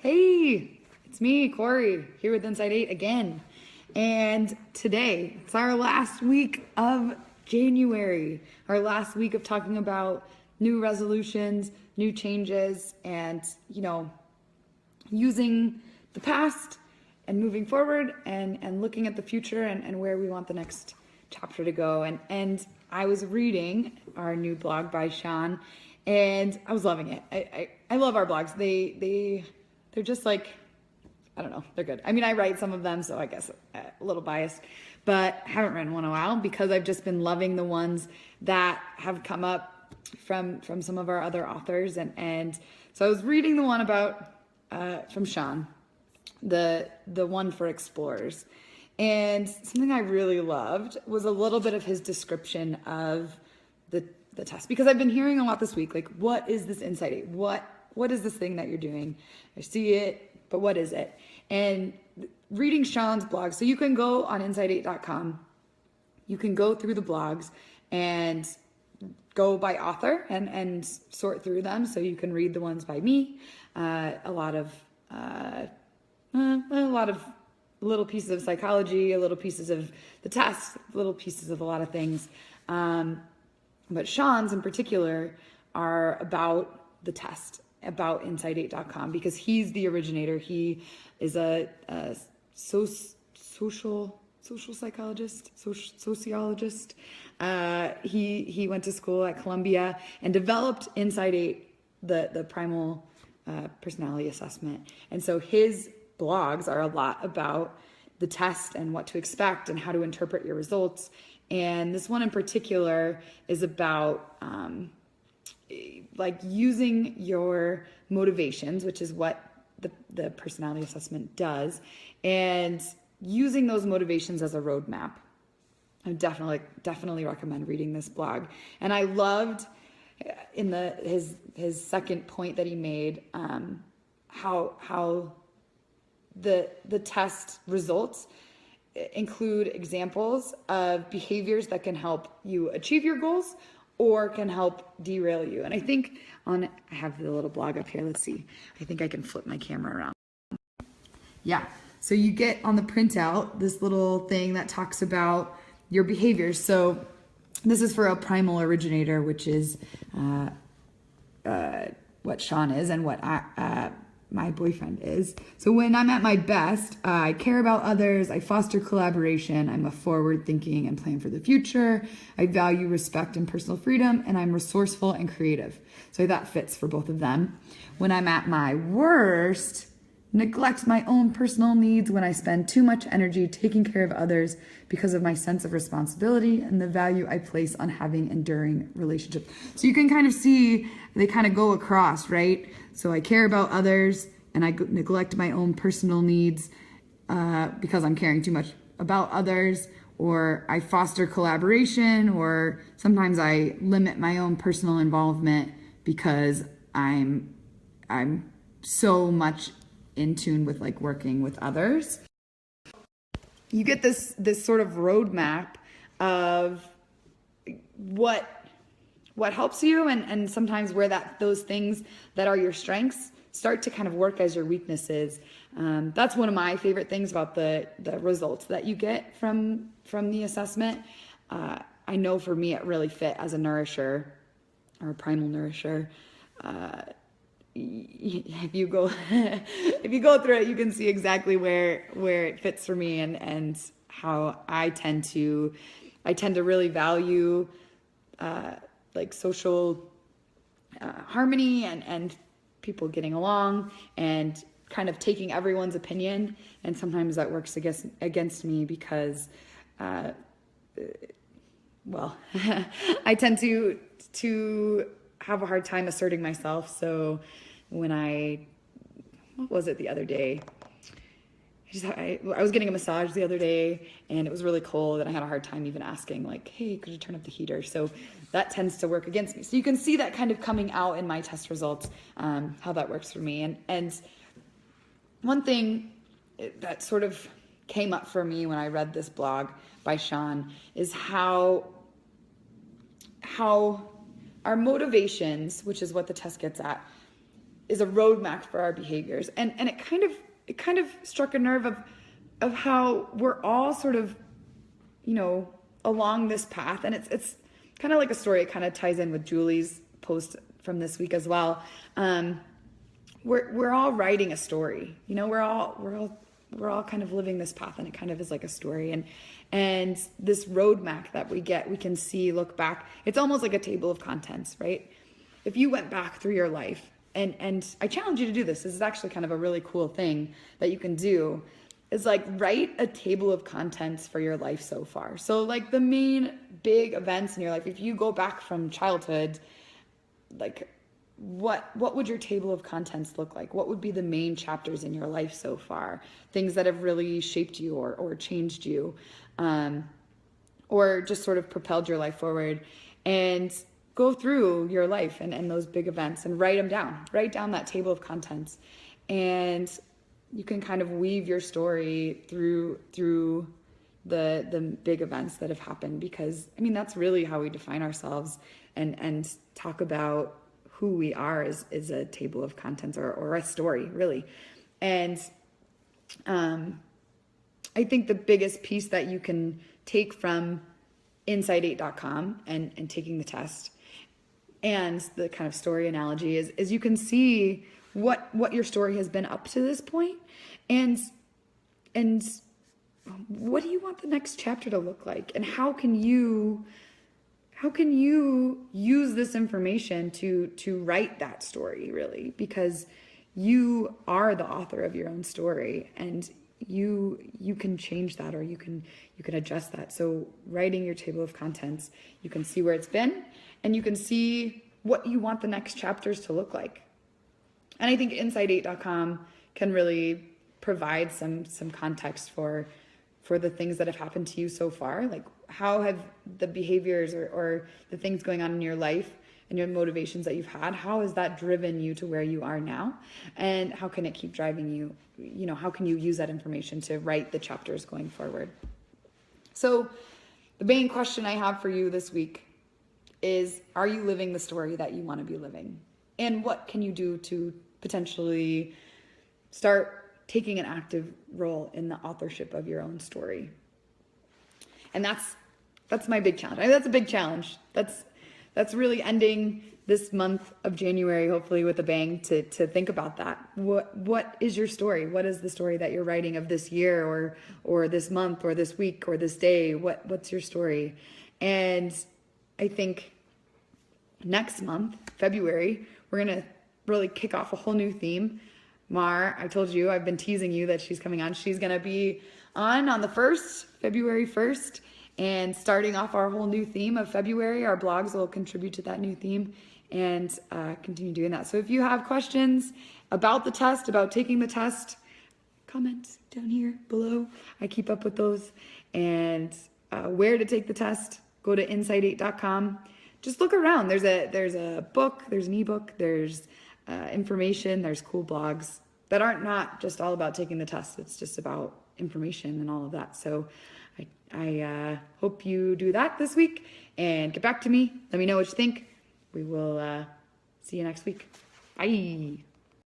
Hey, it's me, Corey, here with Inside 8 again. And today, it's our last week of January, our last week of talking about new resolutions, new changes, and, using the past and moving forward and looking at the future and where we want the next chapter to go. And I was reading our new blog by Sean, and I was loving it. I love our blogs. They're just like, I don't know, they're good. I mean, I write some of them, so I guess a little biased, but haven't written one in a while because I've just been loving the ones that have come up from some of our other authors. And so I was reading the one about, from Sean, the one for explorers. And something I really loved was a little bit of his description of the test, because I've been hearing a lot this week, like, what is this Insight 8? What is this thing that you're doing? I see it, but what is it? And reading Sean's blog, so you can go on insight8.com, you can go through the blogs and go by author and sort through them. So you can read the ones by me, a lot of little pieces of psychology, a little pieces of the test, little pieces of a lot of things. But Sean's in particular are about the test, about insight8.com, because he's the originator. He is a social psychologist, sociologist. He went to school at Columbia and developed Insight 8, the primal personality assessment. And so his blogs are a lot about the test and what to expect and how to interpret your results. And this one in particular is about like using your motivations, which is what the personality assessment does, and using those motivations as a roadmap. I definitely recommend reading this blog. And I loved in his second point that he made, how the test results include examples of behaviors that can help you achieve your goals or can help derail you. And I think I have the little blog up here. Let's see. I think I can flip my camera around. Yeah. So you get on the printout this little thing that talks about your behaviors. So this is for a primal originator, which is what Sean is and what my boyfriend is. So when I'm at my best, I care about others, I foster collaboration, I'm a forward thinking and plan for the future, I value respect and personal freedom, and I'm resourceful and creative. So that fits for both of them. When I'm at my worst, neglect my own personal needs when I spend too much energy taking care of others because of my sense of responsibility and the value I place on having enduring relationships. So you can kind of see they kind of go across, right? So I care about others and I neglect my own personal needs because I'm caring too much about others, or I foster collaboration, or sometimes I limit my own personal involvement because I'm so much in tune with like working with others. You get this sort of roadmap of what helps you, and sometimes where those things that are your strengths start to kind of work as your weaknesses. That's one of my favorite things about the results that you get from the assessment. I know for me it really fit as a nourisher or a primal nourisher. If you go through it, you can see exactly where it fits for me and how I tend to really value like social harmony and people getting along and kind of taking everyone's opinion. And sometimes that works against me because well, I tend to have a hard time asserting myself. So when what was it the other day? I was getting a massage the other day and it was really cold and I had a hard time even asking, like, hey, could you turn up the heater? So that tends to work against me. So you can see that kind of coming out in my test results, how that works for me. And one thing that sort of came up for me when I read this blog by Sean is how our motivations, which is what the test gets at, is a roadmap for our behaviors. And it kind of struck a nerve of how we're all sort of, along this path. And it's kind of like a story. It kind of ties in with Julie's post from this week as well. We're all writing a story. We're all kind of living this path, and it kind of is like a story. And this roadmap that we get, we can see, look back. It's almost like a table of contents, right? If you went back through your life, and I challenge you to do this. This is actually kind of a really cool thing that you can do, is like write a table of contents for your life so far. So like the main big events in your life, if you go back from childhood, like what would your table of contents look like? What would be the main chapters in your life so far? Things that have really shaped you or changed you, or just sort of propelled your life forward. And go through your life and those big events and write them down. Write down that table of contents. And you can kind of weave your story through the big events that have happened, because that's really how we define ourselves and talk about who we are is a table of contents or a story, really. And I think the biggest piece that you can take from Insight8.com and taking the test and the kind of story analogy is you can see what your story has been up to this point, and what do you want the next chapter to look like, and how can you use this information to write that story, really, because you are the author of your own story, and you can change that, or you can adjust that. So writing your table of contents, you can see where it's been, and you can see what you want the next chapters to look like. And I think Insight8.com can really provide some context for the things that have happened to you so far. Like, how have the behaviors or the things going on in your life and your motivations that you've had, how has that driven you to where you are now? And how can it keep driving you? How can you use that information to write the chapters going forward? So the main question I have for you this week is, are you living the story that you want to be living? And what can you do to potentially start taking an active role in the authorship of your own story? And that's my big challenge. That's a big challenge. That's really ending this month of January, hopefully with a bang, to think about that. What is your story? What is the story that you're writing of this year or this month or this week or this day? What's your story? And I think next month, February, we're going to really kick off a whole new theme. Mar, I told you, I've been teasing you that she's coming on. She's going to be on the 1st, February 1st, and starting off our whole new theme of February. Our blogs will contribute to that new theme and continue doing that. So if you have questions about the test, about taking the test, comment down here below. I keep up with those. And where to take the test, go to Insight8.com. Just look around. There's a book, there's an ebook, there's information, there's cool blogs that aren't not just all about taking the test. It's just about information and all of that. So I hope you do that this week and get back to me. Let me know what you think. We will see you next week. Bye.